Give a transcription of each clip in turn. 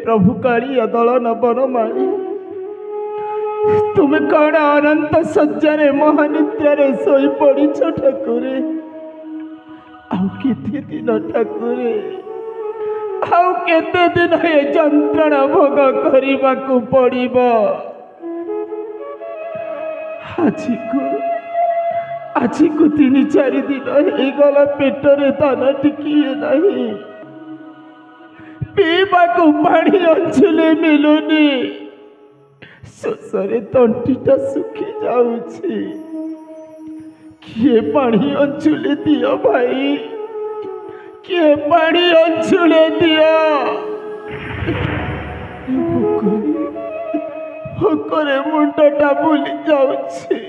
प्रभु कालिया दलन बनमाली तुम्हें कौन अनंत सज्जरे महानिद्रारे सोई पड़ीछ ठाकुरे आउ केते दिन ठाकुरे आउ केते दिन ए जंत्रणा भोग करने को पड़िबो आज को 3-4 दिन हो गला पेटरे दाना टिकिए नहीं पीवा को पानी अंचले मिलुनी शोषरे तंटीटा सुखी जाउछि किए पानी अंचले दियो भाई किए पानी अंचले दियो भोकरे मुंडटा बुली जाउछि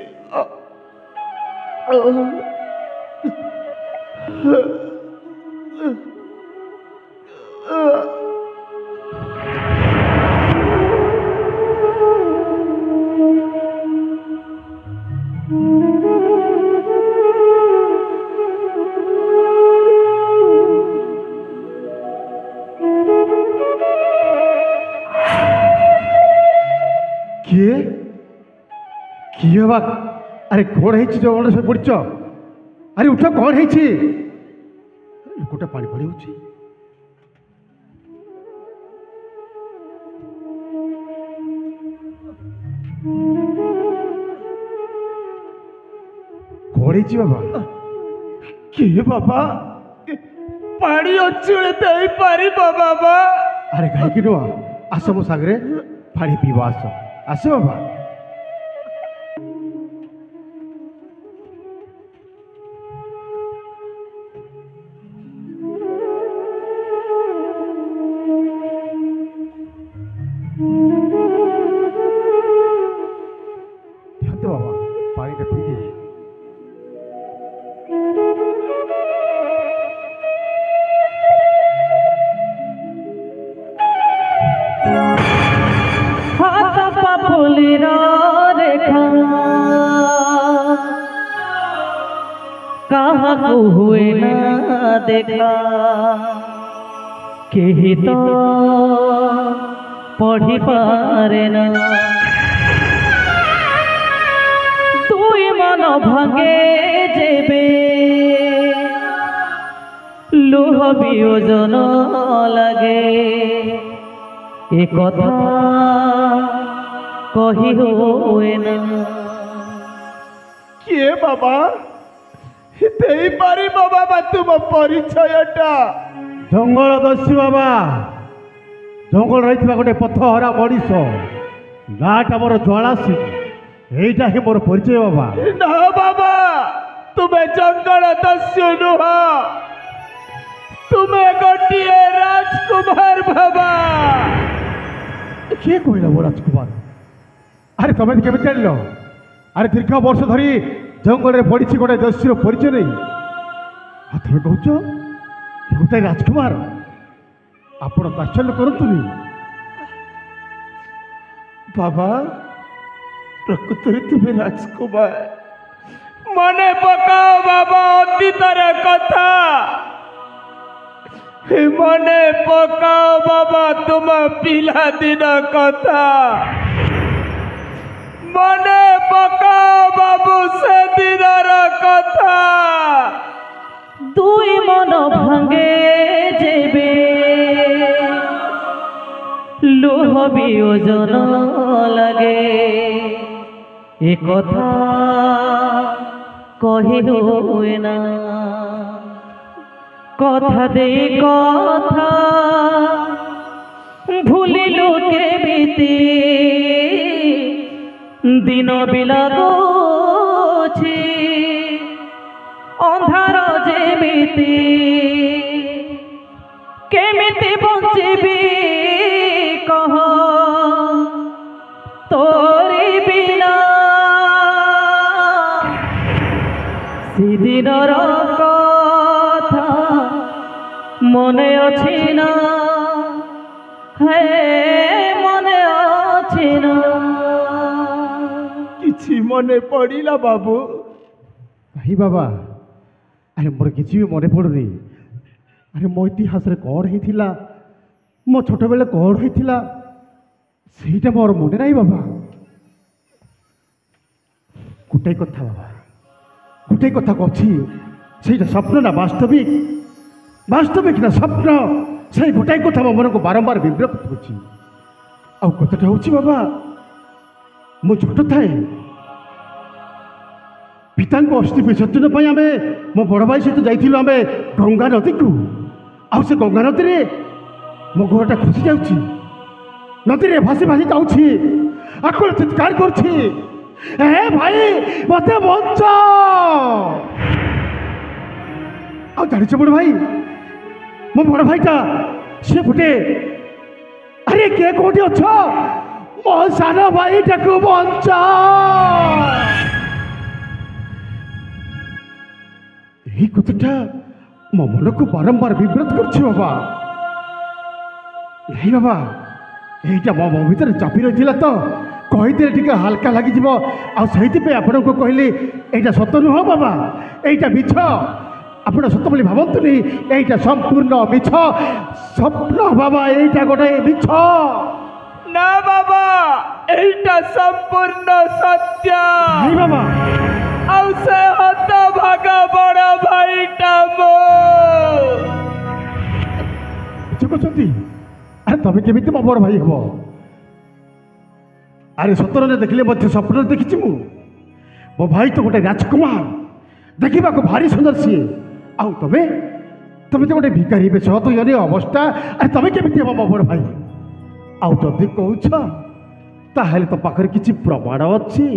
किए किए बा अरे कौन है जंगल से पड़च अरे उठ कौन है लोकटा पानी पड़ी हो कौन है बाबा किए बाबा पानी अंचुले दे पारी बाबा अरे कहीं नुआ आस मो सागरे पानी पीवा आस बाबा कहाँ को हुए ना देखा केही तो पढ़ी पारे ना तुई मन भांगे जेबे लुह वियोजन लगे ए कथा कही हुए ना किए बाबा हिते पारी बाबा तुम परिचयटा जंगल दस्यु बाबा जंगल रही गोटे पथहरा मनीष नाटा मोर ज्वाला सिंह यहीटा ही मोर परिचय बाबा ना बाबा तुम्हें जंगल दस्यु नुह तुम्हें गोटे राजकुमार बाबा किए कहला वो राजकुमार अरे तुम केमी जान अरे दीर्घ वर्ष धरी जंगल में पड़ी गोटे दस्युर परिचय नहीं तुम कौच गोटे राजकुमार आपण तात्सल्य करतुनि बाबा प्रकृति तुम्हें राजकुमार मने पकाओ बाबा अतीतर कथा मने पकाओ बाबा तुम पिला दिन कथा मने पकाओ बाबू से दिनर कथा दुई मन भांगे जेबे लुह वियोजन लगे ए कथा कही हुए ना कथा दे कथा भूलिलु केमिति दिन बिलागुछि अंधार जेमिति केमिति बंचिबी कह तोरी बिना सिदिनर कथा मने अछि ना हे मने अछि ना किछि मने पड़िला बाबू कही बाबा अरे मोर किसी भी मन पड़ुनी अरे मो इतिहास रे कौन होता ମୋ ଛୋଟବେଳେ କ'ଣ ହେଇଥିଲା ସେଇଟା ମୋର ମନେ ନାହିଁ ବାବା। ଗୋଟାଏ କଥା ବାବା, ଗୋଟାଏ କଥା ଅଛି, ସେଇଟା ସ୍ୱପ୍ନ ନା ବାସ୍ତବିକ? ବାସ୍ତବିକ ନା ସ୍ୱପ୍ନ? ସେଇ ଗୋଟାଏ କଥା ମୋ ମନକୁ ବାରମ୍ବାର ବିବ୍ରତ କରୁଛି। ଆଉ କଥାଟା ହେଉଛି ବାବା, ମୁଁ ଛୋଟ ଥାଏ ପିତାଙ୍କ ଅସ୍ଥି ବିସର୍ଜନ ପାଇଁ ଆମେ ମୋ ବଡ଼ ଭାଇ ସହିତ ଯାଇଥିଲୁ ଆମେ ଗଙ୍ଗା ନଦୀକୁ। ଆଉ ସେ ଗଙ୍ଗା ନଦୀରେ ମୋ ଗୋଡ଼ଟା ଖସି ଯାଉଛି, ନଦୀରେ ଭାସି ଭାସି ଯାଉଛି, ଆକୁଳ ଚିତ୍କାର କରୁଛି, ଏ ଭାଇ ମତେ ବଞ୍ଚ। ଆଉ ଜାଣିଛ ବଡ଼ ଭାଇ, ମୋ ବଡ଼ ଭାଇଟା ସେ ଗୋଟେ, ଆରେ କିଏ କୋଉଠି ଅଛ, ମୋ ସାନ ଭାଇଟାକୁ ବଞ୍ଚ। এই কথাটা ମୋ ମନକୁ ବାରମ୍ବାର ବିବ୍ରତ କରୁଛି ବାବା। ନାଇଁ ବାବା, এইটা ମୋ ଭିତରେ ଚାପି ରହିଥିଲା ତ କହିଦେଲେ ଟିକେ ହାଲକା ଲାଗିଯିବ, ଆଉ ସେଇଥିପାଇଁ ଆପଣଙ୍କୁ କହିଲି এইটা ସତ ନୁହଁ ବାବା, এইটা ମିଛ। ଆପଣ ସତ ବୋଲି ଭାବନ୍ତୁନି, এইটা ସମ୍ପୂର୍ଣ୍ଣ ମିଛ ସ୍ୱପ୍ନ ବାବା, এইটা ଗୋଟେ ମିଛ। না বাবা, এইটা সম্পূর্ণ সত্য। ନାଇଁ ବାବା, ଆଉ ସେ ହତଭାଗା ବଡ଼ ଭାଇଟା ମୋ। ମିଛ କହୁଛନ୍ତି? ଆରେ ତମେ କେମିତି ମୋ ବଡ଼ ଭାଇ ହବ? ଆରେ ସତରେ ଦେଖିଲେ ମଧ୍ୟ ସ୍ୱପ୍ନରେ ଦେଖିଛି ମୁଁ, ମୋ ଭାଇ ତ ଗୋଟେ ରାଜକୁମାର, ଦେଖିବାକୁ ଭାରି ସୁନ୍ଦର ସିଏ। ଆଉ ତମେ ତ ଗୋଟେ ଭିକାରୀ ବେଶ, ତୁୟନୀୟ ଅବସ୍ଥା, ଆରେ ତମେ କେମିତି ହବ ମୋ ବଡ଼ ଭାଇ? ଆଉ ଯଦି କହୁଛ ତାହେଲେ ତ ପାଖରେ କିଛି ପ୍ରମାଣ ଅଛି?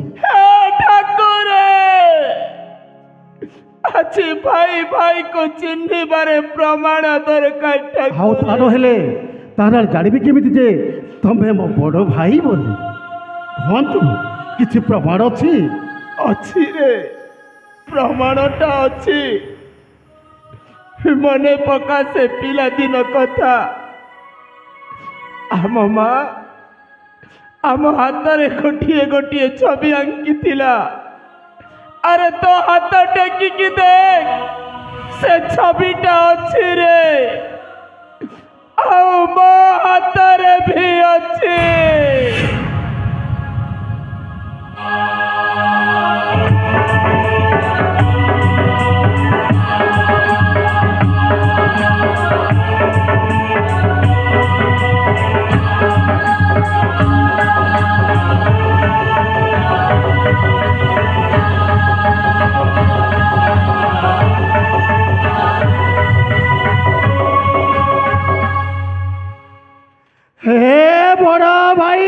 ଅଛି ଭାଇ ଭାଇକୁ ଚିହ୍ନିବାରେ ପ୍ରମାଣ ଦରକାର ଆଉ ଠାକୁର। ତା ନହେଲେ ତାହେଲେ ଜାଣିବି କେମିତି ଯେ ତମେ ମୋ ବଡ଼ ଭାଇ ବୋଲି? କୁହନ୍ତୁ, କିଛି ପ୍ରମାଣ ଅଛି? ଅଛି ରେ, ପ୍ରମାଣଟା ଅଛି। ମନେ ପକା ସେ ପିଲାଦିନ କଥା। ଆମ ମା ଆମ ହାତରେ ଗୋଟିଏ ଗୋଟିଏ ଛବି ଆଙ୍କିଥିଲା। আরে তো হাত টেকিকি দেখ, সে ছবিটা ଅଛି রে, ଆଉ ମୋ ହାତରେ ବି ଅଛି। হে বড় ভাই,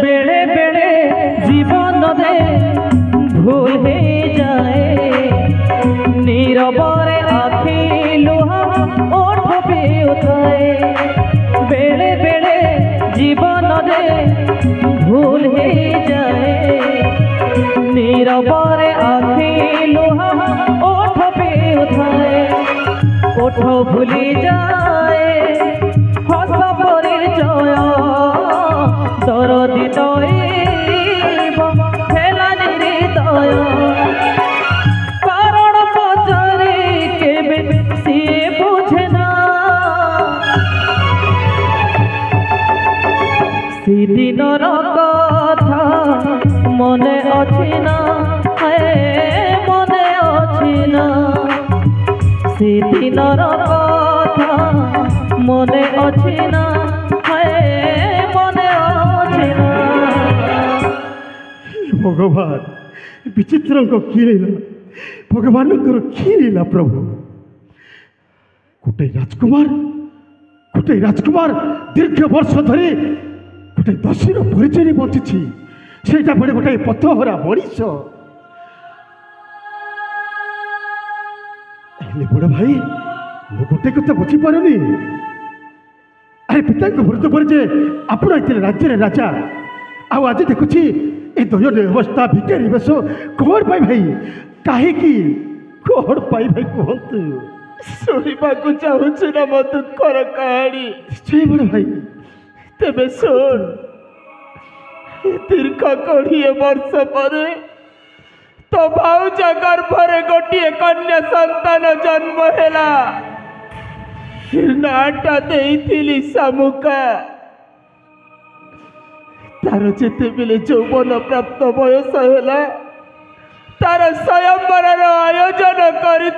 বেড়ে বেড়ে জীবনরে ভুল হয়ে যায়, নীরবরে আখি লুহা ওঠ পেউথায়। বেড়ে বেড়ে জীবনরে ভুল হয়ে যায়, নীরবরে আখি লুহা ওঠ পেউথায়। ওঠ ভুলি যায় হস পরিচয়, দরদি দইব ফেলানি হৃদয়। কারণ পচারি কেবে সিয়ে বুঝে না, সেদিনর কথা মনে ଅଛି না, মনে ଅଛି না। সেদিনর কথা মনে ଅଛି না, মনে ଅଛି না। ভগবান বিচিত্রଙ୍କ কি লীলা, ভগବାନଙ୍କର কি লীলা ପ୍ରଭୁ। ଗୋଟେ ରାଜକୁମାର ଦୀର୍ଘ ବର୍ଷ ଧରି ଗୋଟେ ଦୋଷୀର ପରିଚୟ ବଞ୍ଚିଛି, ସେଇଟା ପୁଣି ଗୋଟେ ପଥହରା ମଣିଷ। ହେଲେ ବଡ଼ ଭାଇ, ମୁଁ ଗୋଟେ କଥା ବୁଝିପାରୁନି, ଆରେ ପିତାଙ୍କ ମୃତ୍ୟୁ ପରେ ଯେ ଆପଣ ହେଇଥିଲେ ରାଜ୍ୟରେ ରାଜା, ଆଉ ଆଜି ଦେଖୁଛି ଏ ଦୟନୀୟ ଅବସ୍ଥା, ଭିକାରୀ ବେଶ, କ'ଣ ପାଇଁ ଭାଇ? କାହିଁକି? କ'ଣ ପାଇଁ ଭାଇ କୁହନ୍ତୁ? ଶୁଣିବାକୁ ଚାହୁଁଛୁ ନା ମୋ ଦୁଃଖର କାହାଣୀ? ନିଶ୍ଚୟ ବଡ଼ ଭାଇ। ତେବେ ଶୁଣ। ଦୀର୍ଘ 20 ବର୍ଷ ପରେ तो भाउजा गर्भरे गोटे कन्या संतान जन्म है। ନାଁଟା ଦେଇଥିଲି ଶାମୁକା। ତାର ଯେତେବେଳେ ଯୌବନ ପ୍ରାପ୍ତ ବୟସ ହେଲା, ତାର 100